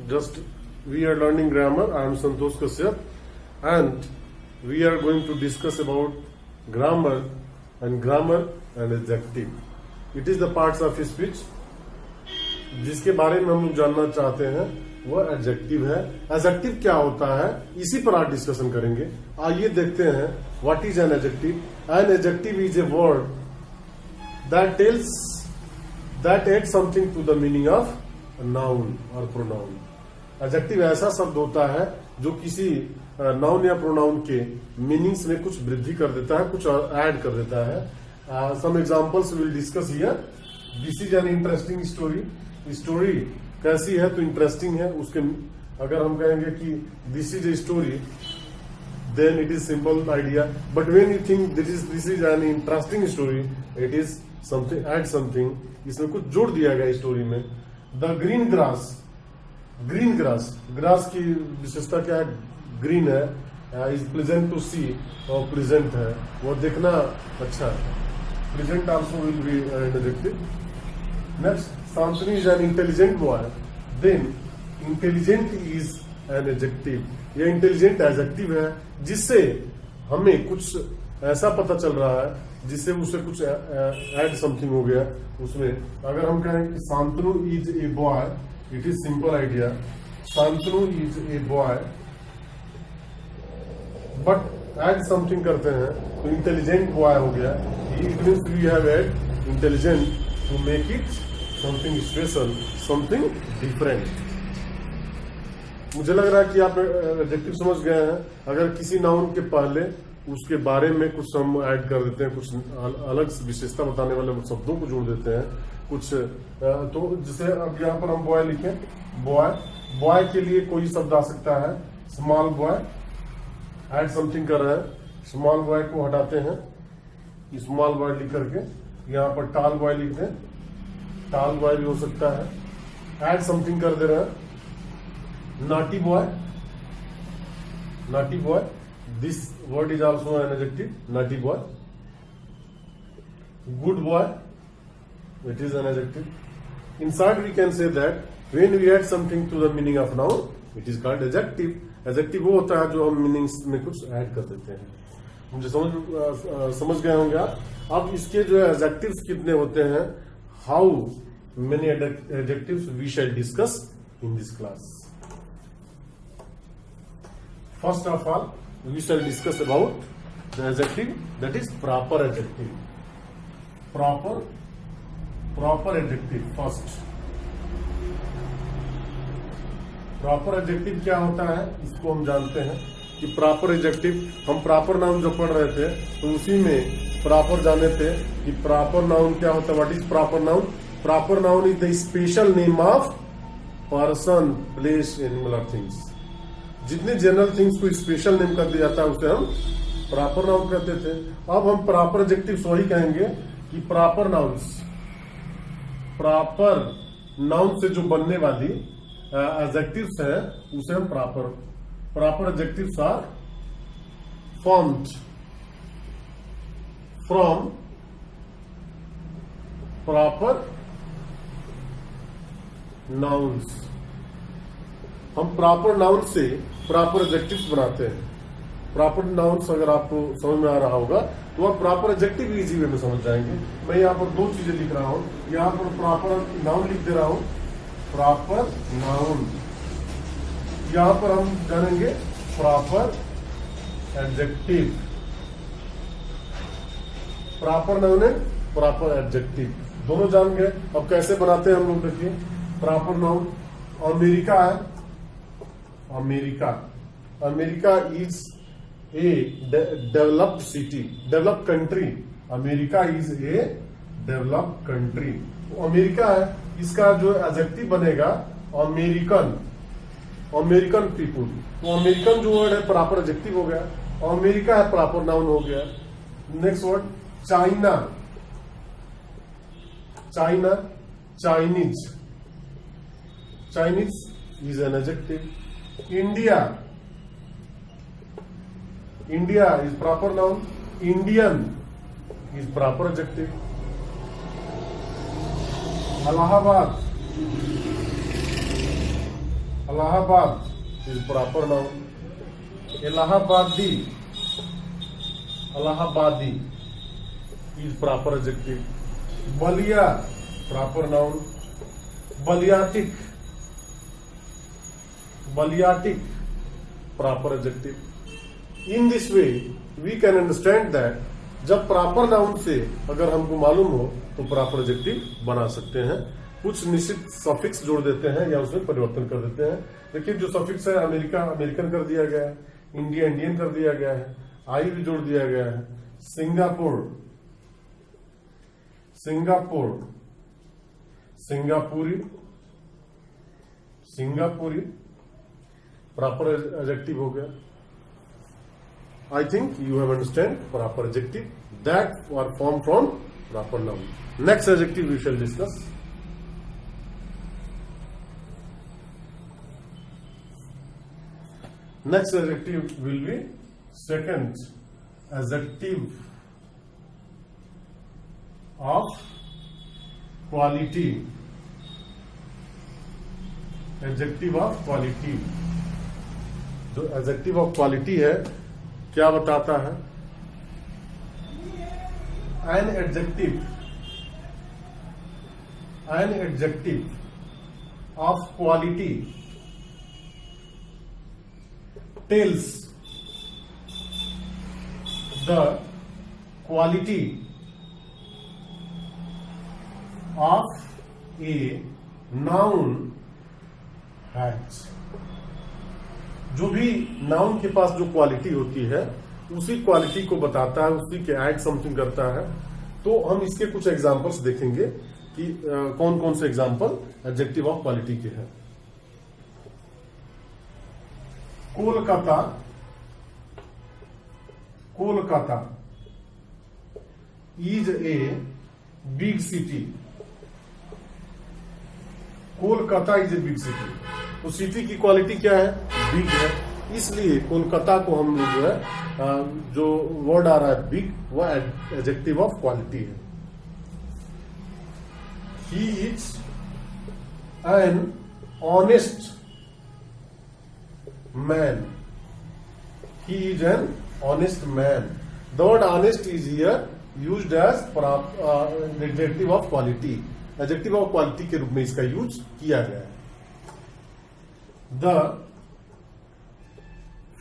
just we are learning grammar. I am Santosh Kashyap, and we are going to discuss about grammar and adjective. It is the parts of speech जिसके बारे में हम लोग जानना चाहते हैं वो एडजेक्टिव है. एडजेक्टिव क्या होता है इसी पर आज डिस्कशन करेंगे. आइए देखते हैं what is an adjective. An adjective is a word that add something to the meaning of noun और प्रोनाउन. एडजेक्टिव ऐसा शब्द होता है जो किसी नाउन या प्रोनाउन के मीनिंग्स में कुछ वृद्धि कर देता है, कुछ ऐड कर देता है. Some examples will discuss here. This is an interesting story. Story कैसी है तो इंटरेस्टिंग है. उसके अगर हम कहेंगे कि this is a story then it is simple idea, but when you think this is an interesting story it is something add something. इसमें कुछ जोड़ दिया गया स्टोरी में. The green grass. ग्रास की विशेषता क्या है? ग्रीन है, इज प्लेजेंट टू सी, और प्लेजेंट है, वो देखना अच्छा है. Pleasant also will be an adjective. Next, Santanu is an intelligent boy. Then intelligent is an adjective. यह इंटेलिजेंट एडजेक्टिव है जिससे हमें कुछ ऐसा पता चल रहा है जिससे उसे कुछ ऐड समथिंग हो गया उसमें. अगर हम कहें कि Shantanu is a boy, it is simple idea. Shantanu is a boy, but add something करते हैं तो इंटेलिजेंट बॉय हो गया. It means we have add intelligent to make it something special, something different. मुझे लग रहा है कि आप एडजेक्टिव समझ गए हैं. अगर किसी नाउन के पहले उसके बारे में कुछ हम ऐड कर देते हैं, कुछ अलग विशेषता बताने वाले शब्दों को जोड़ देते हैं कुछ, तो जैसे अब यहाँ पर हम बॉय लिखें. बॉय के लिए कोई शब्द आ सकता है स्मॉल बॉय. ऐड समथिंग कर रहे हैं, स्मॉल बॉय को हटाते हैं, स्मॉल बॉय लिख करके यहाँ पर टाल बॉय लिख दें. टाल बॉय भी हो सकता है. ऐड समथिंग कर दे रहे हैं. Naughty boy. This word is also an adjective. Naughty boy. Good boy, it is an adjective. In short we can say that when we add something to the meaning of noun it is called adjective. Adjective वो होता है जो हम meanings में कुछ add कर देते हैं. मुझे समझ गए होंगे आप. अब इसके जो एडजेक्टिव्स कितने होते हैं, how many adjectives we shall discuss in this class. First of all, we shall discuss about the adjective that is proper adjective. Proper adjective first. Proper adjective क्या होता है इसको हम जानते हैं कि प्रॉपर एडजेक्टिव, हम प्रॉपर नाउन जो पढ़ रहे थे तो उसी में प्रॉपर जाने थे कि प्रॉपर नाउन क्या होता है. What is proper noun? Proper noun is the special name of person, place, animal और थिंग्स. जितने जनरल थिंग्स को स्पेशल नेम कर दिया जाता है उसे हम प्रॉपर नाउन कहते थे. अब हम प्रॉपर एडजेक्टिव्स वही कहेंगे कि प्रॉपर नाउन से जो बनने वाली एडजेक्टिव्स है उसे हम proper adjectives are formed from proper nouns. हम प्रॉपर नाउन से प्रॉपर एडजेक्टिव्स बनाते हैं. प्रॉपर नाउन्स अगर आपको समझ में आ रहा होगा तो आप प्रॉपर एडजेक्टिव इजी वे में समझ जाएंगे. मैं यहाँ पर दो चीजें लिख रहा हूं. यहाँ पर प्रॉपर नाउन लिख दे रहा हूं. Proper noun. यहां पर हम जानेंगे प्रॉपर एडजेक्टिव. प्रॉपर नाउन है, प्रॉपर एडजेक्टिव दोनों जान गए. अब कैसे बनाते हैं हम लोग देखिए. प्रॉपर नाउन अमेरिका है. America is a developed city, developed country. America is a developed country. America है, इसका जो एडजेक्टिव बनेगा अमेरिकन पीपुल. तो अमेरिकन जो वर्ड है प्रॉपर एडजेक्टिव हो गया. अमेरिका है प्रॉपर नाउन हो गया. Next word China. Chinese is an adjective. India is proper noun. Indian is proper adjective. Allahabad Allahabad is proper noun. Allahabadi, Allahabadi is proper adjective. Balia, proper noun. Baliatic, Baliatic, proper adjective. In this way, we can understand that जब proper noun से अगर हमको मालूम हो तो proper adjective बना सकते हैं. कुछ निश्चित सफिक्स जोड़ देते हैं या उसमें परिवर्तन कर देते हैं. देखिए जो सफिक्स है अमेरिका अमेरिकन कर दिया गया है, इंडिया इंडियन कर दिया गया है, आई भी जोड़ दिया गया है. सिंगापुर, सिंगापुर, सिंगापुरी, सिंगापुरी प्रॉपर एडजेक्टिव हो गया. I think you have understand proper adjective that are formed from proper noun. Next adjective we shall discuss. Next adjective will be second adjective of quality. Adjective of quality. जो adjective of quality है क्या बताता है? An adjective of quality tells the quality of a noun has. जो भी noun के पास जो quality होती है उसी क्वालिटी को बताता है, उसी के ऐड समथिंग करता है. तो हम इसके कुछ एग्जांपल्स देखेंगे कि कौन कौन से एग्जांपल एडजेक्टिव ऑफ क्वालिटी के हैं. Kolkata, Kolkata is a big city. Kolkata is a big city. तो सिटी की क्वालिटी क्या है? बिग है. इसलिए कोलकाता को हम लोग जो है जो वर्ड आ रहा है बिग वो एडजेक्टिव ऑफ क्वालिटी है. He is an honest man. He is an honest man. The word honest is here used as adjective of quality. Adjective of quality के रूप में इसका यूज किया गया है. The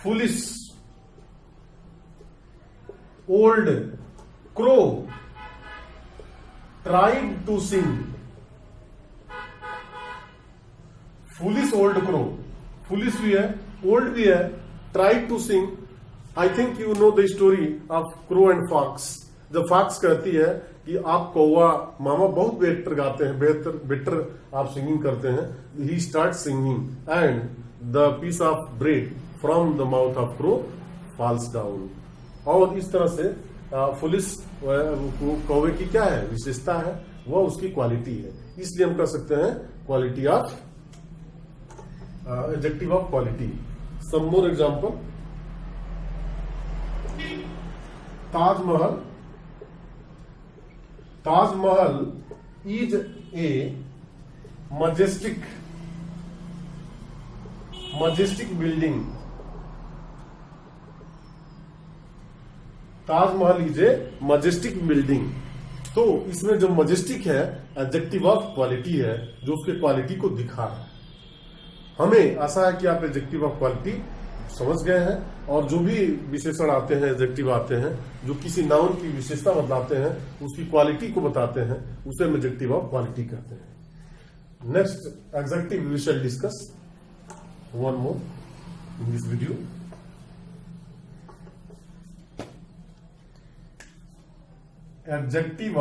foolish old crow tried to sing. Foolish old crow, foolish भी है, old भी है, tried to sing. I think you know the story of crow and fox. The fox कहती है कि आप कौवा मामा बहुत बेहतर गाते हैं, बेटर आप सिंगिंग करते हैं. He start singing and the piece of bread from the mouth of crow falls down. और इस तरह से फुलिस कौवे की क्या है विशेषता है? वह उसकी क्वालिटी है. इसलिए हम कह सकते हैं quality of adjective of quality. Some more example. Taj Mahal, Taj Mahal is a majestic building. Taj Mahal is a majestic building. तो इसमें जो मजेस्टिक है एडजेक्टिव ऑफ क्वालिटी है जो उसके क्वालिटी को दिखा है. हमें आशा है कि आप एडजेक्टिव ऑफ क्वालिटी समझ गए हैं. और जो भी विशेषण आते हैं एडजेक्टिव आते हैं जो किसी नाउन की विशेषता बतलाते हैं उसकी क्वालिटी को बताते हैं उसे हम एडजेक्टिव ऑफ क्वालिटी कहते हैं. Next adjective we shall discuss one more in this video. Adjective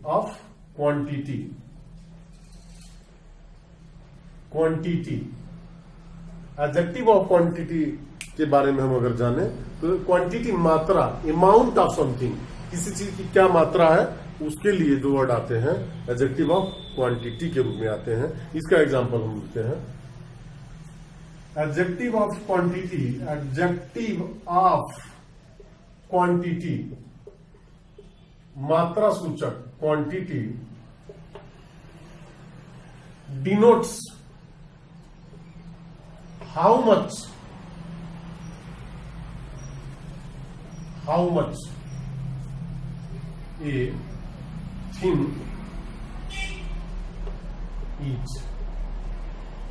of quantity. Quantity adjective of quantity के बारे में हम अगर जाने तो क्वांटिटी मात्रा, अमाउंट ऑफ समथिंग, किसी चीज की क्या मात्रा है उसके लिए जो वर्ड आते हैं एडजेक्टिव ऑफ क्वांटिटी के रूप में आते हैं. इसका एग्जांपल हम लिखते हैं. Adjective of quantity, adjective of quantity मात्रा सूचक. Quantity denotes how much a thing is.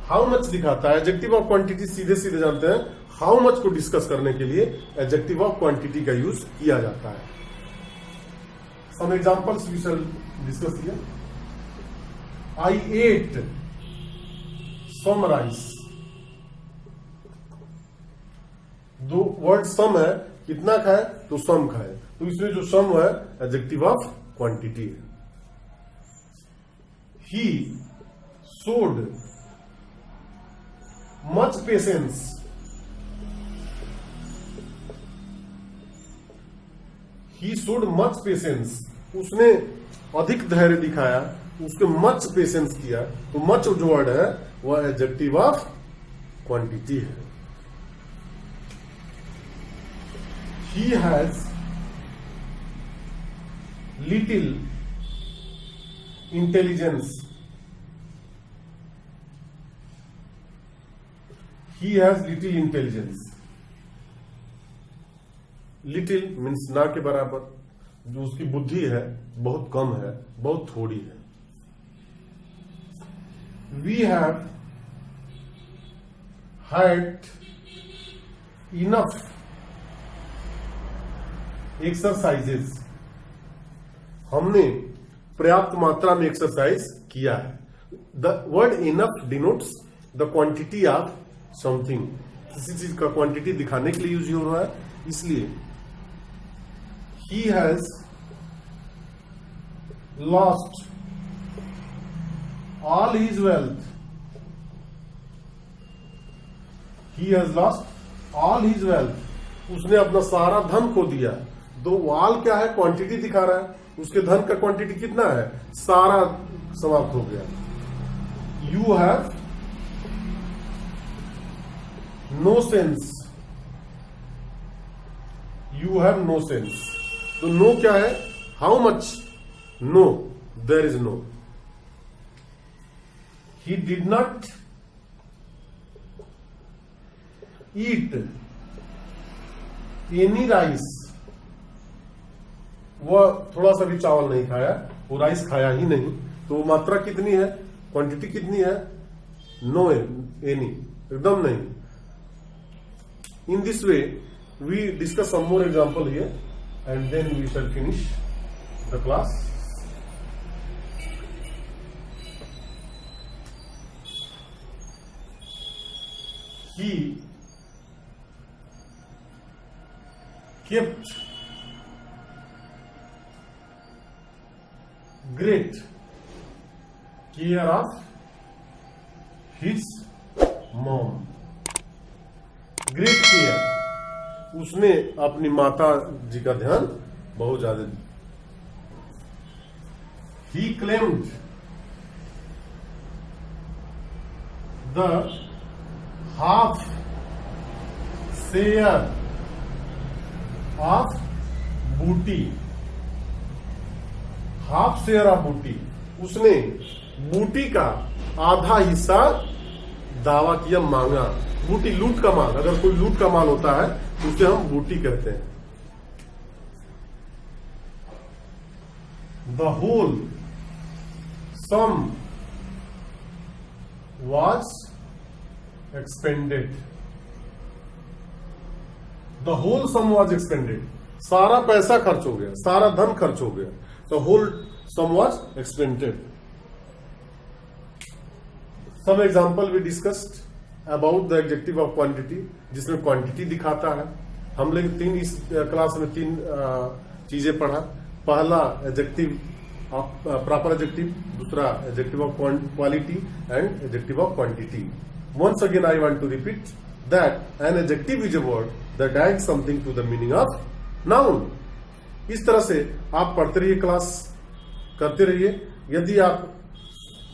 How much दिखाता है, एडजेक्टिव ऑफ क्वांटिटी सीधे सीधे जानते हैं, हाउ मच को डिस्कस करने के लिए एडजेक्टिव ऑफ क्वांटिटी का यूज किया जाता है. Some examples we shall discuss here. I ate some rice. दो वर्ड सम है, कितना खाए तो सम खाए, तो इसमें जो सम है एडजेक्टिव ऑफ क्वांटिटी है. ही showed much patience. He showed much patience. उसने अधिक धैर्य दिखाया, उसके मच पेशेंस किया, तो मच जो वर्ड है वह एडजेक्टिव ऑफ क्वांटिटी है. He has little intelligence. He has little intelligence. Little means ना के बराबर, जो उसकी बुद्धि है बहुत कम है, बहुत थोड़ी है. We have had enough exercises. हमने पर्याप्त मात्रा में एक्सरसाइज किया है. The word enough denotes the quantity of something, किसी चीज का क्वांटिटी दिखाने के लिए यूज हो रहा है, इसलिए. He has lost all his wealth. He has lost all his wealth. उसने अपना सारा धन खो दिया. दो ऑल क्या है, क्वांटिटी दिखा रहा है, उसके धन का क्वांटिटी कितना है, सारा समाप्त हो गया. You have no sense. You have no sense. तो no क्या है, how much? No, there is no. He did not eat any rice. वह थोड़ा सा भी चावल नहीं खाया, वो राइस खाया ही नहीं. तो मात्रा कितनी है, क्वांटिटी कितनी है, नो एनी, एकदम नहीं. In this way, we discuss some more example here, and then we shall finish the class. He kept great care of his mom. Great care, उसने अपनी माता जी का ध्यान बहुत ज्यादा. He claimed the half share of booty. Half share of booty, उसने बूटी का आधा हिस्सा दावा किया, मांगा. बूटी लूट का माल, अगर कोई लूट का माल होता है तो उसे हम बूटी कहते हैं. The whole sum was expended. The whole sum was expended, सारा पैसा खर्च हो गया, सारा धन खर्च हो गया. The whole sum was expended. Some example we discussed about the adjective of quantity, जिसमें क्वांटिटी दिखाता है. हम लोग इस क्लास में तीन चीजें पढ़ा. पहला एडजेक्टिव ऑफ प्रॉपर एडजेक्टिव, दूसरा adjective of quality and adjective of quantity. Once again I want to repeat that an adjective is a word that adds something to the meaning of noun. इस तरह से आप पढ़ते रहिए, class करते रहिए. यदि आप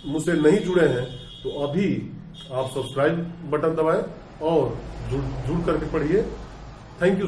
मुझसे नहीं जुड़े हैं तो अभी आप सब्सक्राइब बटन दबाएं और जुड़ करके पढ़िए. Thank you.